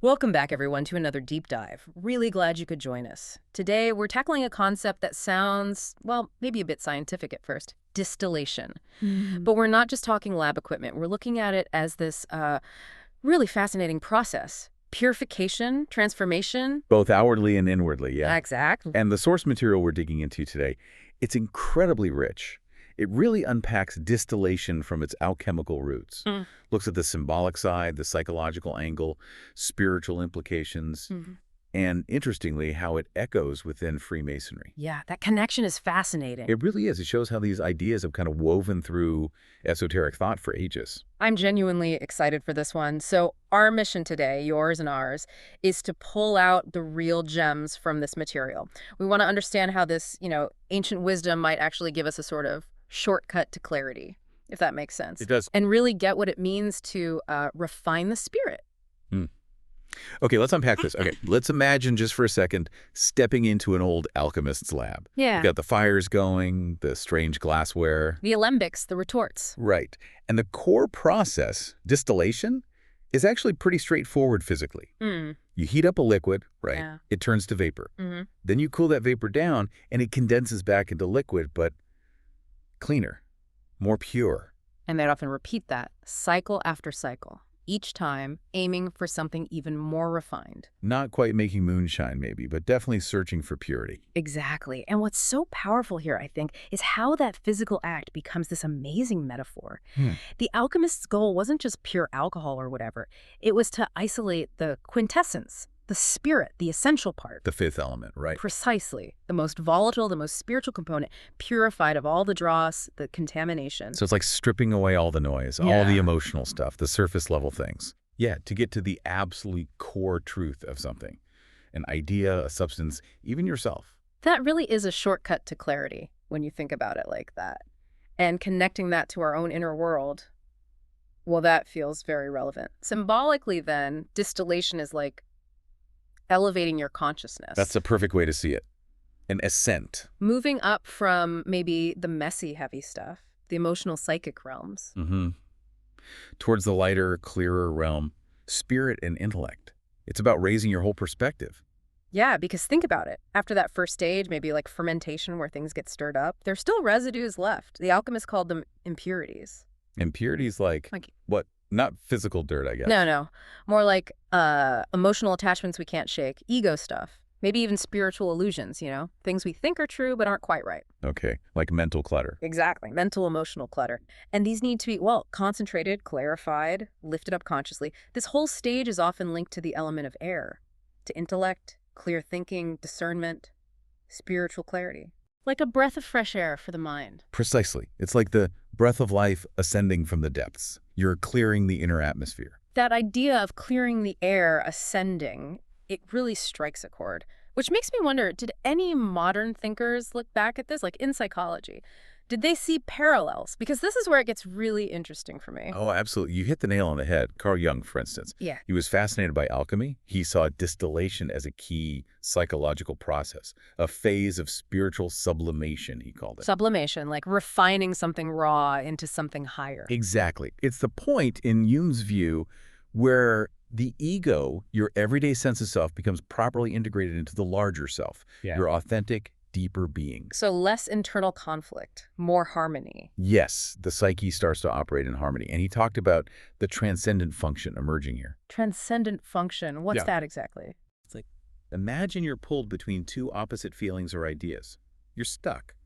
Welcome back, everyone, to another deep dive. Really glad you could join us. Today, we're tackling a concept that sounds, well, maybe a bit scientific at first, distillation. But we're not just talking lab equipment. We're looking at it as this really fascinating process. Purification, transformation. Both outwardly and inwardly, yeah. Exactly. And the source material we're digging into today, it's incredibly rich. It really unpacks distillation from its alchemical roots, looks at the symbolic side, the psychological angle, spiritual implications, and interestingly, how it echoes within Freemasonry. Yeah, that connection is fascinating. It really is. It shows how these ideas have kind of woven through esoteric thought for ages. I'm genuinely excited for this one. So our mission today, yours and ours, is to pull out the real gems from this material. We want to understand how this, ancient wisdom might actually give us a sort of shortcut to clarity, if that makes sense. It does. And really get what it means to refine the spirit. Okay, let's unpack this. Okay, let's imagine just for a second stepping into an old alchemist's lab. Yeah. You got the fires going, the strange glassware. The alembics, the retorts. Right. And the core process, distillation, is actually pretty straightforward physically. You heat up a liquid, right? Yeah. It turns to vapor. Then you cool that vapor down, and it condenses back into liquid, but cleaner, more pure. And they'd often repeat that cycle after cycle, each time aiming for something even more refined. Not quite making moonshine, maybe, but definitely searching for purity. Exactly. And what's so powerful here, I think, is how that physical act becomes this amazing metaphor. The alchemist's goal wasn't just pure alcohol or whatever. It was to isolate the quintessence, the spirit, the essential part. The fifth element, right? Precisely. The most volatile, the most spiritual component, purified of all the dross, the contamination. So it's like stripping away all the noise, all the emotional stuff, the surface level things. Yeah, to get to the absolute core truth of something. An idea, a substance, even yourself. That really is a shortcut to clarity when you think about it like that. And connecting that to our own inner world, well, that feels very relevant. Symbolically, then, distillation is like elevating your consciousness. That's a perfect way to see it. An ascent. Moving up from maybe the messy, heavy stuff, the emotional, psychic realms. Towards the lighter, clearer realm, spirit and intellect. It's about raising your whole perspective. Yeah, because think about it. After that first stage, maybe like fermentation where things get stirred up, there's still residues left. The alchemists called them impurities. Impurities like what? Not physical dirt, I guess. No. More like emotional attachments we can't shake, ego stuff, maybe even spiritual illusions, things we think are true but aren't quite right. Okay, like mental clutter. Exactly, mental, emotional clutter. And these need to be, concentrated, clarified, lifted up consciously. This whole stage is often linked to the element of air, to intellect, clear thinking, discernment, spiritual clarity. Like a breath of fresh air for the mind. Precisely. It's like the breath of life ascending from the depths. You're clearing the inner atmosphere. That idea of clearing the air, ascending, it really strikes a chord. Which makes me wonder, did any modern thinkers look back at this, like in psychology? Did they see parallels? Because this is where it gets really interesting for me. Oh, absolutely. You hit the nail on the head. Carl Jung, for instance. Yeah. He was fascinated by alchemy. He saw distillation as a key psychological process, a phase of spiritual sublimation, he called it. Sublimation, like refining something raw into something higher. Exactly. It's the point in Jung's view where the ego, your everyday sense of self, becomes properly integrated into the larger self, your authentic, deeper being. So less internal conflict, more harmony. Yes, the psyche starts to operate in harmony. And he talked about the transcendent function emerging here. Transcendent function. What's that exactly? It's like, imagine you're pulled between two opposite feelings or ideas. You're stuck.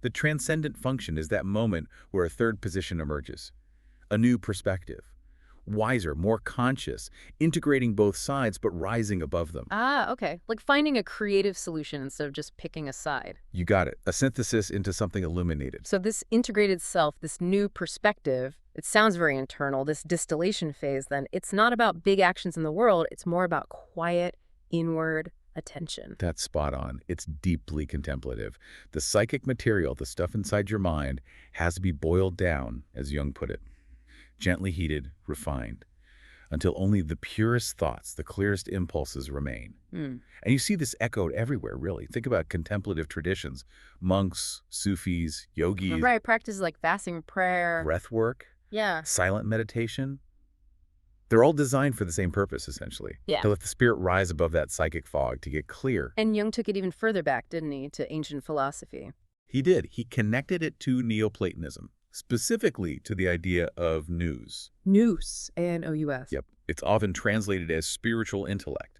The transcendent function is that moment where a third position emerges. A new perspective. Wiser, more conscious, integrating both sides but rising above them. Ah, okay. Like finding a creative solution instead of just picking a side. You got it. A synthesis into something illuminated. So this integrated self, this new perspective, it sounds very internal, this distillation phase then, it's not about big actions in the world, it's more about quiet, inward attention. That's spot on. It's deeply contemplative. The psychic material, the stuff inside your mind, has to be boiled down, as Jung put it. Gently heated, refined, until only the purest thoughts, the clearest impulses remain. And you see this echoed everywhere, really. Think about contemplative traditions, monks, Sufis, yogis. Right, practices like fasting, prayer. Breath work. Yeah. Silent meditation. They're all designed for the same purpose, essentially. Yeah. To let the spirit rise above that psychic fog, to get clear. And Jung took it even further back, didn't he, to ancient philosophy? He did. He connected it to Neoplatonism, specifically to the idea of nous. Nous, A-N-O-U-S. Yep. It's often translated as spiritual intellect.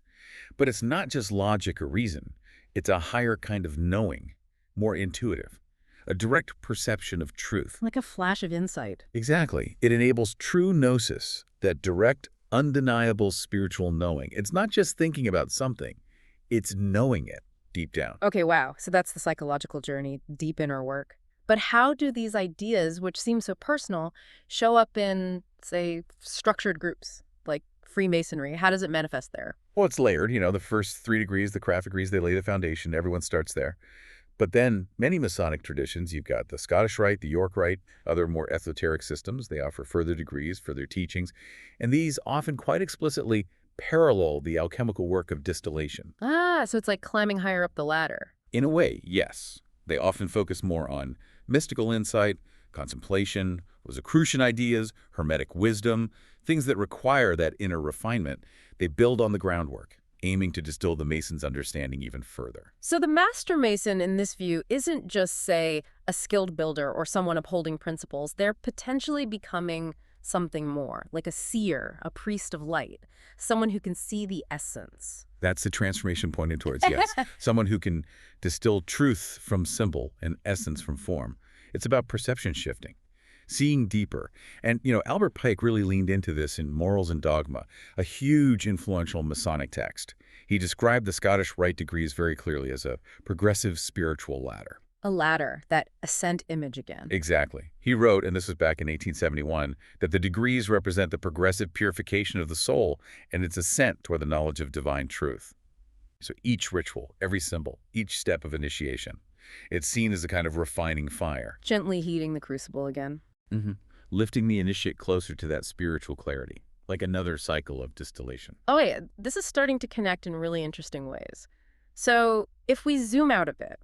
But it's not just logic or reason. It's a higher kind of knowing, more intuitive, a direct perception of truth. Like a flash of insight. Exactly. It enables true gnosis, that direct, undeniable spiritual knowing. It's not just thinking about something. It's knowing it deep down. Okay, wow. So that's the psychological journey, deep inner work. But how do these ideas, which seem so personal, show up in, say, structured groups like Freemasonry? How does it manifest there? Well, it's layered. The first 3 degrees, the craft degrees, they lay the foundation. Everyone starts there. But then many Masonic traditions, you've got the Scottish Rite, the York Rite, other more esoteric systems. They offer further degrees, further teachings. And these often quite explicitly parallel the alchemical work of distillation. Ah, so it's like climbing higher up the ladder. In a way, yes. They often focus more on mystical insight, contemplation, Rosicrucian ideas, hermetic wisdom, things that require that inner refinement. They build on the groundwork, aiming to distill the Mason's understanding even further. So the Master Mason in this view isn't just, say, a skilled builder or someone upholding principles. They're potentially becoming something more, like a seer, a priest of light, someone who can see the essence. That's the transformation pointed towards, yes. Someone who can distill truth from symbol and essence from form. It's about perception shifting, seeing deeper. And, Albert Pike really leaned into this in Morals and Dogma, a huge influential Masonic text. He described the Scottish Rite degrees very clearly as a progressive spiritual ladder. A ladder, that ascent image again. Exactly. He wrote, and this was back in 1871, that the degrees represent the progressive purification of the soul and its ascent toward the knowledge of divine truth. So each ritual, every symbol, each step of initiation, it's seen as a kind of refining fire. Gently heating the crucible again. Lifting the initiate closer to that spiritual clarity, like another cycle of distillation. Oh, yeah, this is starting to connect in really interesting ways. So if we zoom out a bit,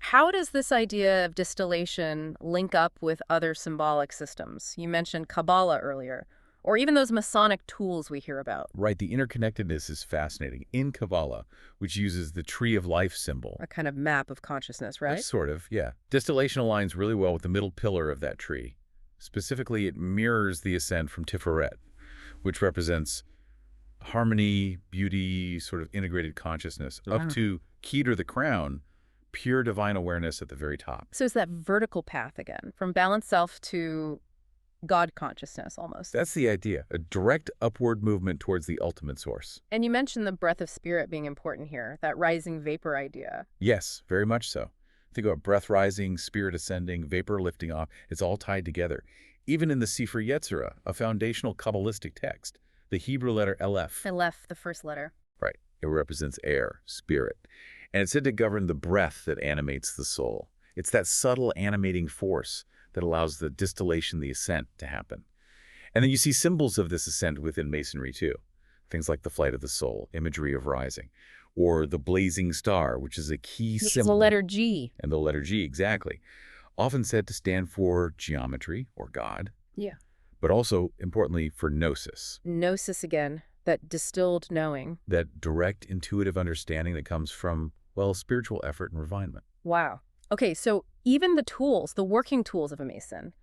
how does this idea of distillation link up with other symbolic systems? You mentioned Kabbalah earlier, or even those Masonic tools we hear about. Right, the interconnectedness is fascinating. In Kabbalah, which uses the tree of life symbol. A kind of map of consciousness, right? Sort of, yeah. Distillation aligns really well with the middle pillar of that tree. Specifically, it mirrors the ascent from Tiferet, which represents harmony, beauty, sort of integrated consciousness, up to Keter the crown, pure divine awareness at the very top. So it's that vertical path again, from balanced self to God consciousness almost. That's the idea, a direct upward movement towards the ultimate source. And you mentioned the breath of spirit being important here, that rising vapor idea. Yes, very much so. Think about breath rising, spirit ascending, vapor lifting off. It's all tied together. Even in the Sefer Yetzirah, a foundational Kabbalistic text, the Hebrew letter Aleph. Aleph, the first letter. Right. It represents air, spirit. And it's said to govern the breath that animates the soul. It's that subtle animating force that allows the distillation, the ascent, to happen. And then you see symbols of this ascent within Masonry, too. Things like the flight of the soul, imagery of rising, or the blazing star, which is a key symbol. It's the letter G. And the letter G, exactly. Often said to stand for geometry, or God. Yeah. But also, importantly, for gnosis. Gnosis again, that distilled knowing. That direct, intuitive understanding that comes from, well, spiritual effort and refinement. Wow. Okay, so even the tools, the working tools of a Mason,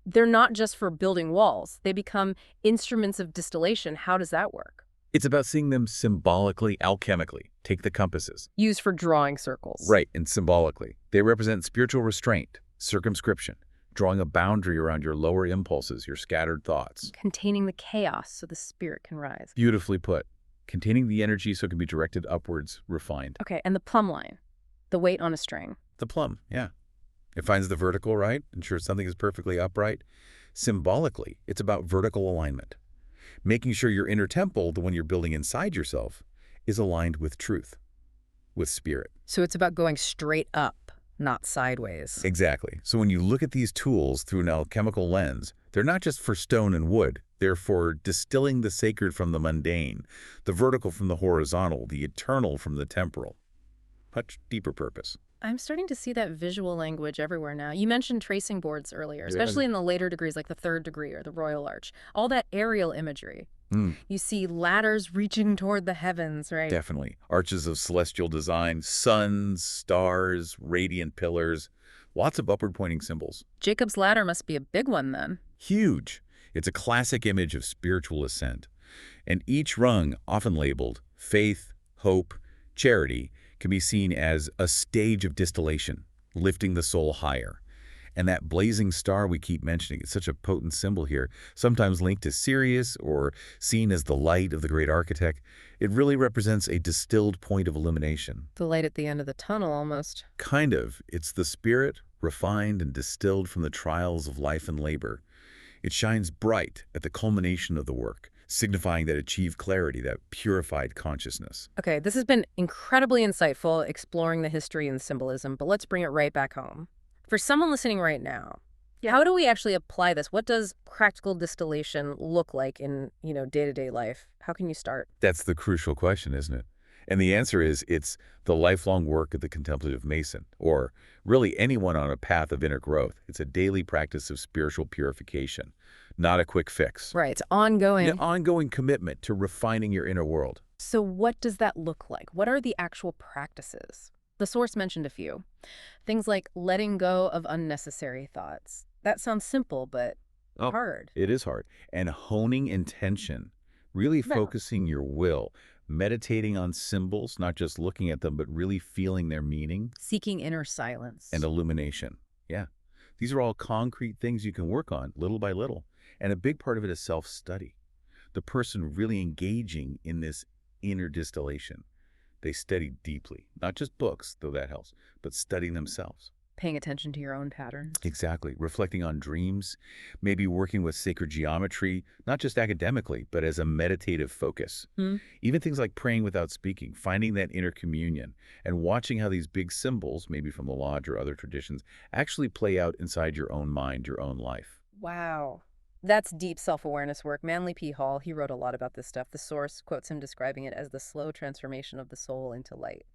they're not just for building walls. They become instruments of distillation. How does that work? It's about seeing them symbolically, alchemically. Take the compasses. Used for drawing circles. Right, and symbolically. They represent spiritual restraint, circumscription, drawing a boundary around your lower impulses, your scattered thoughts. Containing the chaos so the spirit can rise. Beautifully put. Containing the energy so it can be directed upwards, refined. Okay, and the plumb line, the weight on a string. The plumb, yeah. It finds the vertical, right? Ensures something is perfectly upright. Symbolically, it's about vertical alignment. Making sure your inner temple, the one you're building inside yourself, is aligned with truth, with spirit. So it's about going straight up, not sideways. Exactly. So when you look at these tools through an alchemical lens, they're not just for stone and wood. They're for distilling the sacred from the mundane, the vertical from the horizontal, the eternal from the temporal. Much deeper purpose. I'm starting to see that visual language everywhere now. You mentioned tracing boards earlier, especially in the later degrees like the third degree or the Royal Arch. All that aerial imagery. Mm, You see ladders reaching toward the heavens, right? definitely. Arches of celestial design, suns, stars, radiant pillars, lots of upward-pointing symbols. Jacob's ladder must be a big one then. Huge. It's a classic image of spiritual ascent. And each rung, often labeled faith, hope, charity, can be seen as a stage of distillation, lifting the soul higher. And that blazing star we keep mentioning, it's such a potent symbol here, sometimes linked to Sirius or seen as the light of the great architect. It really represents a distilled point of illumination. The light at the end of the tunnel, almost. Kind of. It's the spirit, refined and distilled from the trials of life and labor. It shines bright at the culmination of the work, signifying that achieved clarity, that purified consciousness. Okay, this has been incredibly insightful, exploring the history and symbolism, but let's bring it right back home. For someone listening right now, how do we actually apply this? What does practical distillation look like in, day-to-day life? How can you start? That's the crucial question, isn't it? And the answer is it's the lifelong work of the contemplative Mason, or really anyone on a path of inner growth. It's a daily practice of spiritual purification, not a quick fix. Right, it's ongoing. An ongoing commitment to refining your inner world. So what does that look like? What are the actual practices? The source mentioned a few. Things like letting go of unnecessary thoughts. That sounds simple, but hard. It is hard. And honing intention, really Well, focusing your will, meditating on symbols, not just looking at them, but really feeling their meaning seeking inner silence. and illumination. Yeah. These are all concrete things you can work on little by little. And a big part of it is self-study. The person really engaging in this inner distillation. They study deeply, not just books, though that helps, but studying themselves. Paying attention to your own patterns. Exactly. Reflecting on dreams, maybe working with sacred geometry, not just academically, but as a meditative focus. Hmm? Even things like praying without speaking, finding that inner communion, and watching how these big symbols, maybe from the lodge or other traditions, actually play out inside your own mind, your own life. Wow. That's deep self-awareness work. Manly P. Hall, he wrote a lot about this stuff. The source quotes him describing it as the slow transformation of the soul into light.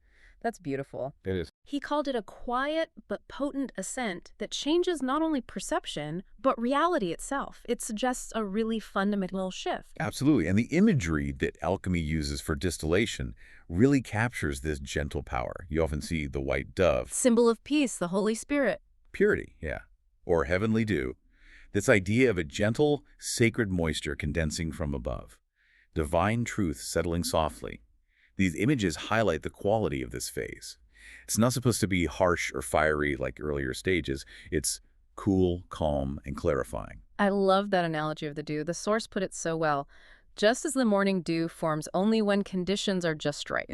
That's beautiful. It is. He called it a quiet but potent ascent that changes not only perception, but reality itself. It suggests a really fundamental shift. Absolutely. And the imagery that alchemy uses for distillation really captures this gentle power. You often see the white dove. Symbol of peace, the Holy Spirit. Purity, yeah. Or heavenly dew. This idea of a gentle, sacred moisture condensing from above. Divine truth settling softly. These images highlight the quality of this phase. It's not supposed to be harsh or fiery like earlier stages. It's cool, calm, and clarifying. I love that analogy of the dew. The source put it so well. Just as the morning dew forms only when conditions are just right,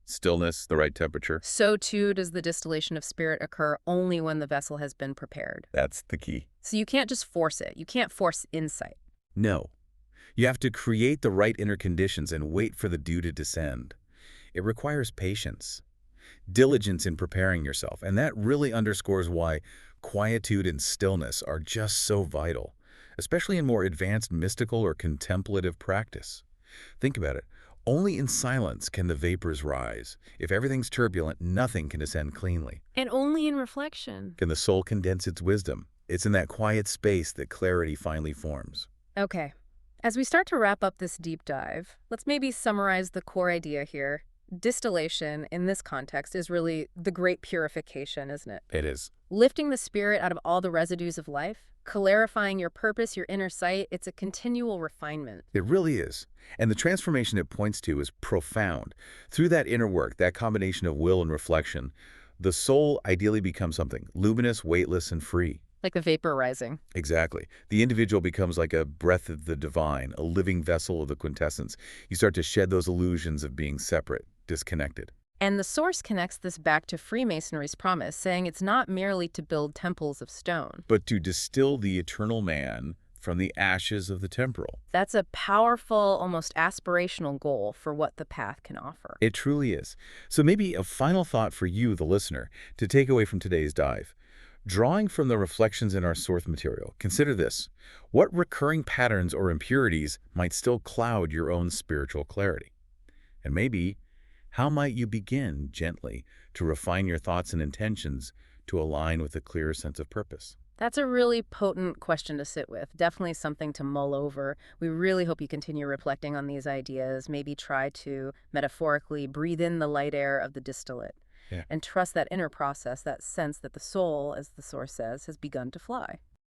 Stillness, the right temperature. so too does the distillation of spirit occur only when the vessel has been prepared. That's the key. So you can't just force it. You can't force insight. No. You have to create the right inner conditions and wait for the dew to descend. It requires patience, diligence in preparing yourself, and that really underscores why quietude and stillness are just so vital, especially in more advanced mystical or contemplative practice. Think about it. Only in silence can the vapors rise. If everything's turbulent, nothing can descend cleanly. And only in reflection. Can the soul condense its wisdom? It's in that quiet space that clarity finally forms. Okay. As we start to wrap up this deep dive, let's maybe summarize the core idea here. Distillation, in this context, is really the great purification, isn't it? It is. Lifting the spirit out of all the residues of life, clarifying your purpose, your inner sight, it's a continual refinement. It really is. And the transformation it points to is profound. Through that inner work, that combination of will and reflection, the soul ideally becomes something luminous, weightless, and free. Like the vapor rising. Exactly. The individual becomes like a breath of the divine, a living vessel of the quintessence. You start to shed those illusions of being separate, disconnected. And the source connects this back to Freemasonry's promise, saying it's not merely to build temples of stone, but to distill the eternal man from the ashes of the temporal. That's a powerful, almost aspirational goal for what the path can offer. It truly is. So maybe a final thought for you, the listener, to take away from today's dive. Drawing from the reflections in our source material, consider this. What recurring patterns or impurities might still cloud your own spiritual clarity? And maybe, how might you begin gently to refine your thoughts and intentions to align with a clearer sense of purpose? That's a really potent question to sit with. Definitely something to mull over. We really hope you continue reflecting on these ideas. Maybe try to metaphorically breathe in the light air of the distillate Yeah. and trust that inner process, that sense that the soul, as the source says, has begun to fly.